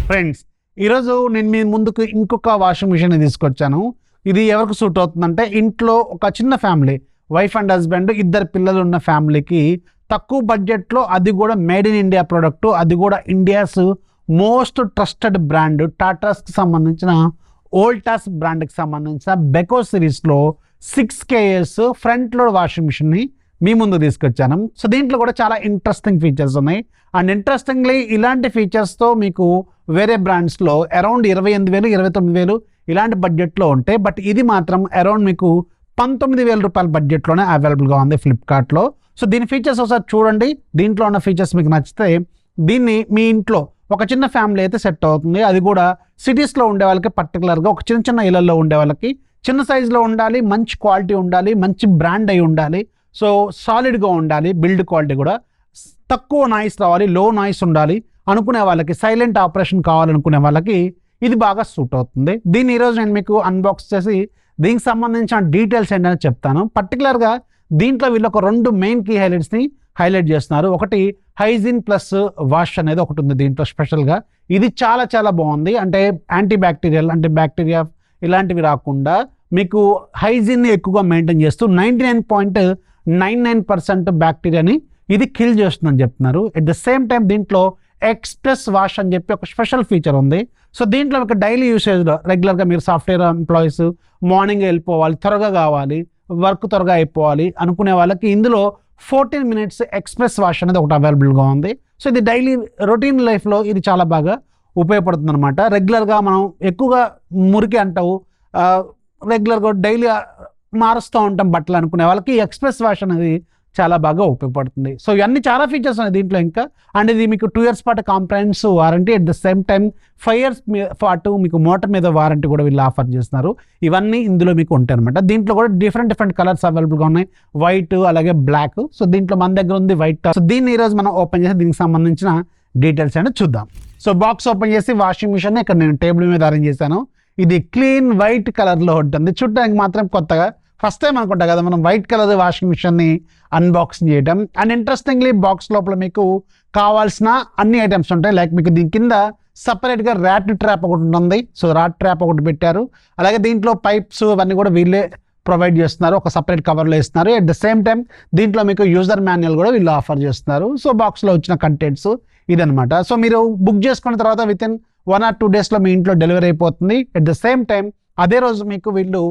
Friends, ఈరోజు నేను మీ ముందుకు ఇంకొక వాషింగ్ మిషన్ తీసుకొచ్చాను. ఇది ఎవరికి సూట్ అవుతుందంటే ఇంట్లో ఒక చిన్న ఫ్యామిలీ, వైఫ్ అండ్ హస్బెండ్, ఇద్దరు పిల్లలు ఉన్న ఫ్యామిలీకి తక్కువ బడ్జెట్లో, అది కూడా మేడ్ ఇన్ ఇండియా ప్రోడక్ట్, అది కూడా ఇండియాస్ మోస్ట్ ట్రస్టెడ్ బ్రాండ్ టాటాస్కి సంబంధించిన ఓల్టాస్ బ్రాండ్కి సంబంధించిన బెకో సిరీస్లో 6 kS ఫ్రంట్ లోడ్ వాషింగ్ మిషన్ని మీ ముందు తీసుకొచ్చాను. సో దీంట్లో కూడా చాలా ఇంట్రెస్టింగ్ ఫీచర్స్ ఉన్నాయి. అండ్ ఇంట్రెస్టింగ్లీ ఇలాంటి ఫీచర్స్తో మీకు వేరే బ్రాండ్స్లో అరౌండ్ 28,000 29,000 ఇలాంటి బడ్జెట్లో ఉంటాయి. బట్ ఇది మాత్రం అరౌండ్ మీకు 19,000 రూపాయల బడ్జెట్లోనే అవైలబుల్గా ఉంది ఫ్లిప్కార్ట్లో. సో దీని ఫీచర్స్ ఒకసారి చూడండి. దీంట్లో ఉన్న ఫీచర్స్ మీకు నచ్చితే దీన్ని మీ ఇంట్లో ఒక చిన్న ఫ్యామిలీ అయితే సెట్ అవుతుంది. అది కూడా సిటీస్లో ఉండే వాళ్ళకి, పర్టికులర్గా ఒక చిన్న చిన్న ఇళ్లలో ఉండే వాళ్ళకి చిన్న సైజులో ఉండాలి, మంచి క్వాలిటీ ఉండాలి, మంచి బ్రాండ్ అయి ఉండాలి, సో సాలిడ్గా ఉండాలి, బిల్డ్ క్వాలిటీ కూడా తక్కువ నాయిస్ రావాలి, లో నాయిస్ ఉండాలి అనుకునే వాళ్ళకి, సైలెంట్ ఆపరేషన్ కావాలనుకునే వాళ్ళకి ఇది బాగా సూట్ అవుతుంది. దీన్ని ఈరోజు నేను మీకు అన్బాక్స్ చేసి దీనికి సంబంధించిన డీటెయిల్స్ ఏంటని చెప్తాను. పర్టికులర్గా దీంట్లో వీళ్ళు ఒక 2 మెయిన్ కీ హైలైట్స్ని హైలైట్ చేస్తున్నారు. ఒకటి హైజీన్ ప్లస్ వాష్ అనేది ఒకటి ఉంది దీంట్లో స్పెషల్గా. ఇది చాలా చాలా బాగుంది. అంటే యాంటీ బ్యాక్టీరియల్, అంటే బ్యాక్టీరియా ఇలాంటివి రాకుండా మీకు హైజీన్ని ఎక్కువగా మెయింటైన్ చేస్తూ 99.99% బ్యాక్టీరియాని ఇది కిల్ చేస్తుందని చెప్తున్నారు. ఎట్ ద సేమ్ టైం దీంట్లో ఎక్స్ప్రెస్ వాష్ అని చెప్పి ఒక స్పెషల్ ఫీచర్ ఉంది. సో దీంట్లో ఒక డైలీ యూసేజ్లో రెగ్యులర్గా మీరు సాఫ్ట్వేర్ ఎంప్లాయీస్ మార్నింగ్ వెళ్ళిపోవాలి, త్వరగా కావాలి, వర్క్ త్వరగా అయిపోవాలి అనుకునే వాళ్ళకి ఇందులో 14 minutes ఎక్స్ప్రెస్ వాష్ అనేది ఒకటి అవైలబుల్గా ఉంది. సో ఇది డైలీ రొటీన్ లైఫ్లో ఇది చాలా బాగా ఉపయోగపడుతుంది అనమాట. రెగ్యులర్గా మనం ఎక్కువగా మురికి అంటావు, రెగ్యులర్గా డైలీ మారుస్తూ ఉంటాం బట్టలు అనుకునే వాళ్ళకి ఎక్స్ప్రెస్ వాష్ అనేది చాలా బాగా ఉపయోగపడుతుంది. సో ఇవన్నీ చాలా ఫీచర్స్ ఉన్నాయి దీంట్లో ఇంకా. అండ్ ఇది మీకు 2 years పాటు comprehensive warranty, at the same time 5 years పాటు మీకు మోటార్ మీద వారంటీ కూడా వీళ్ళు ఆఫర్ చేస్తున్నారు. ఇవన్నీ ఇందులో మీకు ఉంటాయి అనమాట. దీంట్లో కూడా డిఫరెంట్ కలర్స్ అవైలబుల్గా ఉన్నాయి, వైట్ అలాగే బ్లాక్. సో దీంట్లో మన దగ్గర ఉంది వైట్. సో దీన్ని ఈరోజు మనం ఓపెన్ చేసి దీనికి సంబంధించిన డీటెయిల్స్ అనేది చూద్దాం. సో బాక్స్ ఓపెన్ చేసి వాషింగ్ మిషన్ ఇక్కడ నేను టేబుల్ మీద అరేంజ్ చేశాను. ఇది క్లీన్ వైట్ కలర్లో ఉంటుంది. చూడడానికి మాత్రం కొత్తగా ఫస్ట్ టైం అనుకుంటా కదా మనం వైట్ కలర్ వాషింగ్ మిషన్ని అన్బాక్సింగ్ చేయడం. అండ్ ఇంట్రెస్టింగ్లీ బాక్స్ లోపల మీకు కావాల్సిన అన్ని ఐటమ్స్ ఉంటాయి. లైక్ మీకు దీని కింద సపరేట్గా ర్యాట్ ట్రాప్ ఒకటి ఉంటుంది. సో ర్యాట్ ట్రాప్ ఒకటి పెట్టారు. అలాగే దీంట్లో పైప్స్ అవన్నీ కూడా వీళ్ళే ప్రొవైడ్ చేస్తున్నారు, ఒక సపరేట్ కవర్లో ఇస్తున్నారు. అట్ ద సేమ్ టైం దీంట్లో మీకు యూజర్ మాన్యువల్ కూడా వీళ్ళు ఆఫర్ చేస్తున్నారు. సో బాక్స్లో వచ్చిన కంటెంట్స్ ఇదనమాట. సో మీరు బుక్ చేసుకున్న తర్వాత విత్ ఇన్ 1 or 2 daysలో మీ ఇంట్లో డెలివరీ అయిపోతుంది. అట్ ద సేమ్ టైం అదే రోజు మీకు వీళ్ళు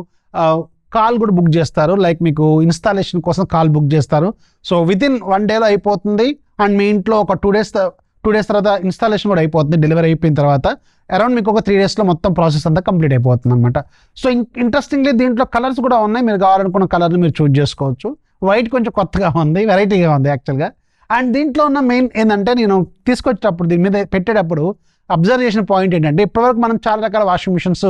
కాల్ కూడా బుక్ చేస్తారు. లైక్ మీకు ఇన్స్టాలేషన్ కోసం కాల్ బుక్ చేస్తారు. సో విత్ ఇన్ 1 dayలో అయిపోతుంది. అండ్ మీ ఇంట్లో ఒక 2 days తర్వాత ఇన్స్టాలేషన్ కూడా అయిపోతుంది. డెలివరీ అయిపోయిన తర్వాత అరౌండ్ మీకు ఒక 3 daysలో మొత్తం ప్రాసెస్ అంతా కంప్లీట్ అయిపోతుంది అనమాట. సో ఇంట్రెస్టింగ్లీ దీంట్లో కలర్స్ కూడా ఉన్నాయి. మీరు కావాలనుకున్న కలర్ని మీరు చూస్ చేసుకోవచ్చు. వైట్ కొంచెం కొత్తగా ఉంది, వెరైటీగా ఉంది యాక్చువల్గా. అండ్ దీంట్లో ఉన్న మెయిన్ ఏంటంటే, నేను తీసుకొచ్చేటప్పుడు దీని మీద పెట్టేటప్పుడు అబ్జర్వ్ చేసిన పాయింట్ ఏంటంటే, ఇప్పటివరకు మనం చాలా రకాల వాషింగ్ మిషన్స్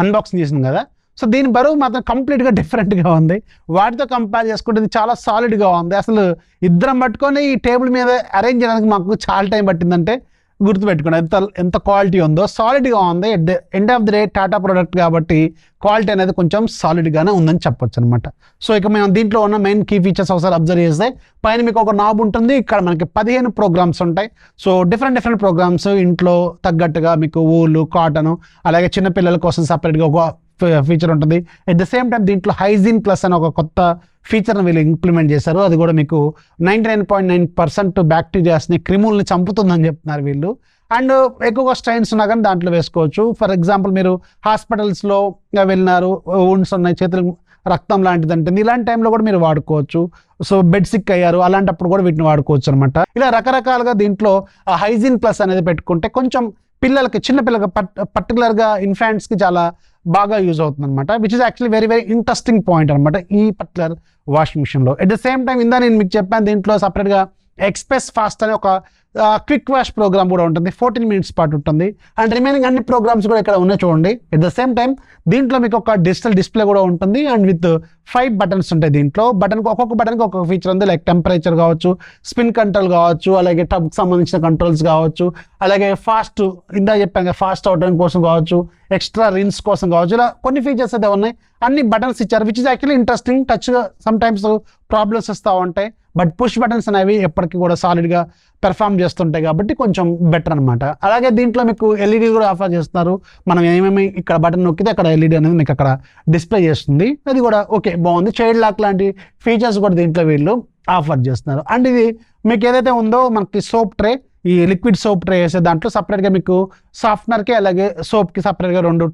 అన్బాక్సింగ్ చేసినాం కదా. సో దీని బరువు మాత్రం కంప్లీట్గా డిఫరెంట్గా ఉంది. వాటితో కంపేర్ చేసుకుంటే ఇది చాలా సాలిడ్గా ఉంది. అసలు ఇద్దరం పట్టుకొని ఈ టేబుల్ మీద అరేంజ్ చేయడానికి మాకు చాలా టైం పట్టిందంటే గుర్తుపెట్టుకోండి ఎంత క్వాలిటీ ఉందో. సాలిడ్గా ఉంది. At the end of the day Tata product కాబట్టి క్వాలిటీ అనేది కొంచెం సాలిడ్గానే ఉందని చెప్పొచ్చు అనమాట. సో ఇక మేము దీంట్లో ఉన్న మెయిన్ కీ ఫీచర్స్ ఒకసారి అబ్జర్వ్ చేస్తే, పైన మీకు ఒక నాబ్ ఉంటుంది. ఇక్కడ మనకి 15 ప్రోగ్రామ్స్ ఉంటాయి. సో డిఫరెంట్ ప్రోగ్రామ్స్ ఇంట్లో తగ్గట్టుగా మీకు ఊలు, కాటన్, అలాగే చిన్నపిల్లల కోసం సపరేట్గా ఒక ఫీచర్ ఉంటుంది. ఎట్ ద సేమ్ టైం దీంట్లో హైజీన్ ప్లస్ అని ఒక కొత్త ఫీచర్ని వీళ్ళు ఇంప్లిమెంట్ చేశారు. అది కూడా మీకు 99.9% బ్యాక్టీరియాస్ని, క్రిముల్ని చంపుతుందని చెప్తున్నారు వీళ్ళు. అండ్ ఎక్కువగా స్ట్రైన్స్ ఉన్నా కానీ దాంట్లో వేసుకోవచ్చు. ఫర్ ఎగ్జాంపుల్ మీరు హాస్పిటల్స్లో వెళ్ళినారు, వుండ్స్ ఉన్నాయి, చేతులు రక్తం లాంటిది అంటే ఇలాంటి టైంలో కూడా మీరు వాడుకోవచ్చు. సో బెడ్ సిక్ అయ్యారు, అలాంటప్పుడు కూడా వీటిని వాడుకోవచ్చు అనమాట. ఇలా రకరకాలుగా దీంట్లో హైజీన్ ప్లస్ అనేది పెట్టుకుంటే కొంచెం పిల్లలకి, చిన్నపిల్లలకి, పర్టికులర్గా ఇన్ఫాంట్స్కి చాలా బాగా యూజ్ అవుతుంది అనమాట. Which is actually very interesting point అనమాట ఈ పర్టికులర్ వాషింగ్ మిషన్లో. ఎట్ ద సేమ్ టైం ఇందా నేను మీకు చెప్పాను, దీంట్లో సపరేట్గా ఎక్స్ప్రెస్ ఫాస్ట్ అనే ఒక క్విక్ వాష్ ప్రోగ్రామ్ కూడా ఉంటుంది. 14 minutes పాటు ఉంటుంది. అండ్ రిమైనింగ్ అన్ని ప్రోగ్రామ్స్ కూడా ఇక్కడ ఉన్నాయి చూడండి. ఎట్ ద సేమ్ టైం దీంట్లో మీకు ఒక డిజిటల్ డిస్ప్లే కూడా ఉంటుంది. అండ్ విత్ 5 బటన్స్ ఉంటాయి దీంట్లో. ఒక్కొక్క బటన్కి ఒక్కొక్క ఫీచర్ ఉంది. లైక్ టెంపరేచర్ కావచ్చు, స్పిన్ కంట్రోల్ కావచ్చు, అలాగే టబ్కి సంబంధించిన కంట్రోల్స్ కావచ్చు, అలాగే ఫాస్ట్ ఇందా చెప్పాను ఫాస్ట్ అవడం కోసం కావచ్చు, ఎక్స్ట్రా రిన్స్ కోసం కావచ్చు, ఇలా కొన్ని ఫీచర్స్ అయితే ఉన్నాయి. అన్ని బటన్స్ ఇచ్చారు, విచ్ ఇస్ యాక్చువల్లీ ఇంట్రెస్టింగ్. టచ్గా సమ్ టైమ్స్ ప్రాబ్లమ్స్ వస్తూ ఉంటాయి, బట్ పుష్ బటన్స్ అనేవి ఎప్పటికీ కూడా సాలిడ్గా పెర్ఫామ్ చేస్తుంటాయి కాబట్టి కొంచెం బెటర్ అనమాట. అలాగే దీంట్లో మీకు ఎల్ఈడి కూడా ఆఫర్ చేస్తున్నారు. మనం ఏమేమి ఇక్కడ బటన్ నొక్కితే అక్కడ ఎల్ఈడి అనేది మీకు అక్కడ డిస్ప్లే చేస్తుంది. అది కూడా ఓకే, బాగుంది. చైల్డ్ లాక్ లాంటి ఫీచర్స్ కూడా దీంట్లో వీళ్ళు ఆఫర్ చేస్తున్నారు. అండ్ ఇది మీకు ఏదైతే ఉందో మనకి సోప్ ట్రే, ఈ లిక్విడ్ సోప్ ట్రే వేసే దాంట్లో సపరేట్గా మీకు సాఫ్ట్నర్కి అలాగే సోప్కి సపరేట్గా 2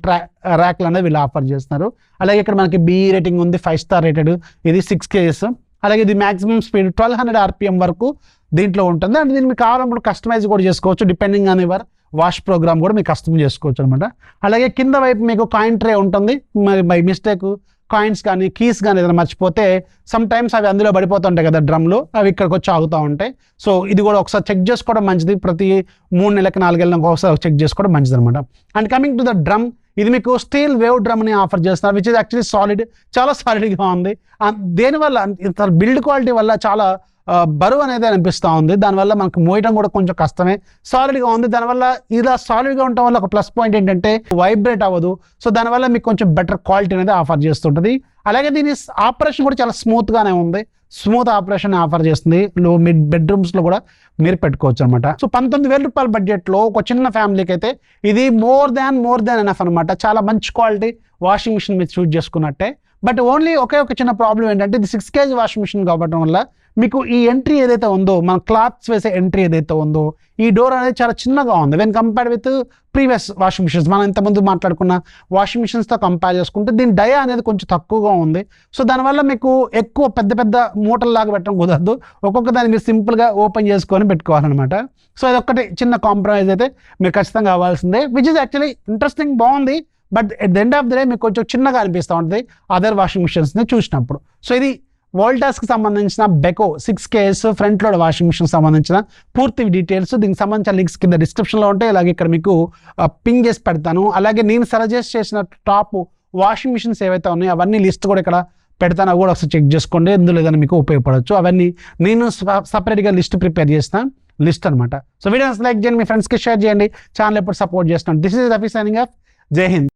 ర్యాక్లు అనేది వీళ్ళు ఆఫర్ చేస్తున్నారు. అలాగే ఇక్కడ మనకి BE రేటింగ్ ఉంది, 5 స్టార్ రేటెడ్. ఇది 6 kgs. అలాగే ఇది మాక్సిమం స్పీడ్ 1200 RPM వరకు దీంట్లో ఉంటుంది. అండ్ దీన్ని మీకు కావాలన్నప్పుడు కస్టమైజ్ కూడా చేసుకోవచ్చు, depending on your wash programme కూడా మీకు కస్టమైజ్ చేసుకోవచ్చు అనమాట. అలాగే కింద వైపు మీకు కాయిన్ ట్రే ఉంటుంది. మరి బై మిస్టేక్ కాయిన్స్ కానీ కీస్ కానీ ఏదైనా మర్చిపోతే సమ్ టైమ్స్ అవి అందులో పడిపోతుంటాయి కదా డ్రమ్లో, అవి ఇక్కడికి వచ్చి ఆగుతూ ఉంటాయి. సో ఇది కూడా ఒకసారి చెక్ చేసుకోవడం మంచిది. ప్రతి 3 నెలలకు 4 నెలలకు ఒకసారి చెక్ చేసుకోవడం మంచిది అనమాట. And coming to the drum, ఇది మీకు స్టీల్ వేవ్ డ్రమ్ని ఆఫర్ చేస్తున్నారు, విచ్ ఇస్ యాక్చువల్లీ సాలిడ్, చాలా సాలిడ్గా ఉంది. దేనివల్ల బిల్డ్ క్వాలిటీ వల్ల చాలా బరువు అనేది అనిపిస్తూ ఉంది. దానివల్ల మనకు మోయడం కూడా కొంచెం కష్టమే. సాలిడ్గా ఉంది. దానివల్ల ఇలా సాలిడ్గా ఉండటం వల్ల ఒక ప్లస్ పాయింట్ ఏంటంటే వైబ్రేట్ అవ్వదు. సో దానివల్ల మీకు కొంచెం బెటర్ క్వాలిటీ అనేది ఆఫర్ చేస్తుంటుంది. అలాగే దీని ఆపరేషన్ కూడా చాలా స్మూత్గానే ఉంది. స్మూత్ ఆపరేషన్ ఆఫర్ చేస్తుంది. మిడ్ బెడ్రూమ్స్లో కూడా మీరు పెట్టుకోవచ్చు అనమాట. సో 19,000 రూపాయల బడ్జెట్లో ఒక చిన్న ఫ్యామిలీకి అయితే ఇది మోర్ దాన్ ఎనఫ్ అనమాట. చాలా మంచి క్వాలిటీ వాషింగ్ మిషన్ మీరు చూస్ చేసుకున్నట్టే. బట్ ఓన్లీ ఒకే ఒక చిన్న ప్రాబ్లం ఏంటంటే ఇది 6 kg వాషింగ్ మిషన్ కావడం వల్ల మీకు ఈ ఎంట్రీ ఏదైతే ఉందో, మన క్లాత్స్ వేసే ఎంట్రీ ఏదైతే ఉందో, ఈ డోర్ అనేది చాలా చిన్నగా ఉంది when compared with previous washing machines. మనం ఇంతకుముందు మాట్లాడుకున్న వాషింగ్ మిషన్స్తో కంపేర్ చేసుకుంటే దీని డయా అనేది కొంచెం తక్కువగా ఉంది. సో దానివల్ల మీకు ఎక్కువ పెద్ద మూటల్లాగా పెట్టడం కుదరదు. ఒక్కొక్క దాన్ని మీరు సింపుల్గా ఓపెన్ చేసుకొని పెట్టుకోవాలన్నమాట. సో అదొక్కటి చిన్న కాంప్రమైజ్ అయితే మీరు ఖచ్చితంగా అవ్వాల్సిందే, విచ్ ఇస్ యాక్చువల్లీ ఇంట్రెస్టింగ్, బాగుంది. But at the end of the day మీకు కొంచెం చిన్నగా అనిపిస్తూ ఉంటుంది అదర్ వాషింగ్ మిషన్స్ని చూసినప్పుడు. సో ఇది వోల్టాస్కి సంబంధించిన Beko 6 kgs front load washing machine సంబంధించిన పూర్తి డీటెయిల్స్, దీనికి సంబంధించిన లింక్స్ కింద డిస్క్రిప్షన్లో ఉంటాయి. అలాగే ఇక్కడ మీకు పింగ్ చేసి పెడతాను. అలాగే నేను సజెస్ట్ చేసిన టాప్ వాషింగ్ మిషన్స్ ఏవైతే ఉన్నాయో అవన్నీ లిస్ట్ కూడా ఇక్కడ పెడతాను, అవి కూడా ఒకసారి చెక్ చేసుకోండి. ఎందులో ఏదైనా మీకు ఉపయోగపడవచ్చు. అవన్నీ నేను సపరేట్గా లిస్ట్ ప్రిపేర్ చేసిన లిస్ట్ అనమాట. సో వీడియోస్ లైక్ చేయండి, మీ ఫ్రెండ్స్కి షేర్ చేయండి, ఛానల్ ఎప్పుడు సపోర్ట్ చేస్తున్నాను. This is Rafi signing off. జై హింద్.